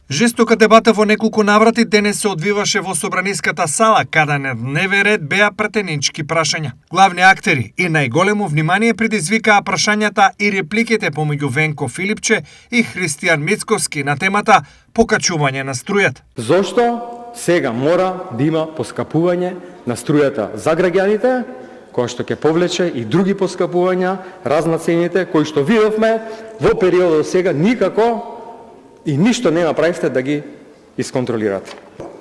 Жестока дебата во неколку наврати денес се одвиваше во Собраниската сала, каде на дневен ред беа претенички прашања. Главни актери и најголемо внимание предизвикаа прашањата и репликите помеѓу Венко Филипче и Христијан Мицковски на темата покачување на струјата. Зошто сега мора да има поскапување на струјата за граѓаните, кој што ќе повлече и други поскапувања, разнацените, кои што видовме во периодот сега никако и ништо не направивте да ги исконтролирате.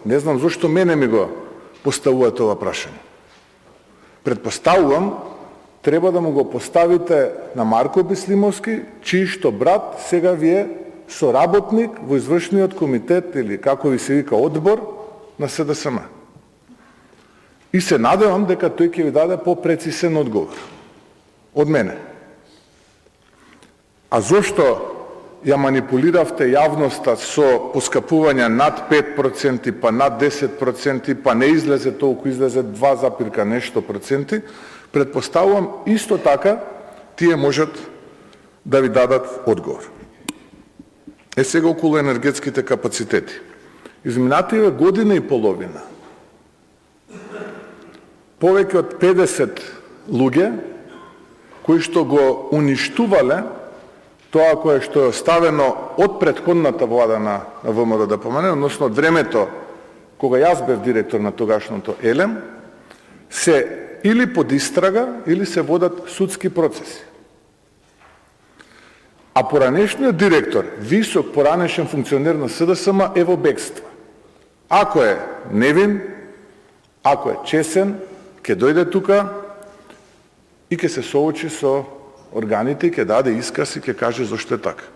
Не знам зошто мене ми го поставувате ова прашање. Предпоставувам, треба да му го поставите на Марко Беслимовски, чиј што брат сега ви е соработник во извршниот комитет или како ви се вика одбор на СДСМ. И се надевам дека тој ќе ви даде попрецизен одговор од мене. А зошто ја манипулиравте јавноста со поскапување над 5%, па над 10%, па не излезе толку, излезе 2, нешто проценти, предпоставувам исто така тие можат да ви дадат одговор. Сега околу енергетските капацитети. Изминатива година и половина повеќе од 50 луѓе кои што го уништувале тоа кое што е оставено од претходната влада на ВМРО ДПМН, односно од времето кога јас бев директор на тогашното ЕЛЕМ, се или под истрага, или се водат судски процеси. А поранешниот директор, висок поранешен функционер на СДСМ е во бегство. Ако е невин, ако е чесен, ќе дојде тука и ќе се соочи со органите, ќе даде исказ и ќе каже зошто е така.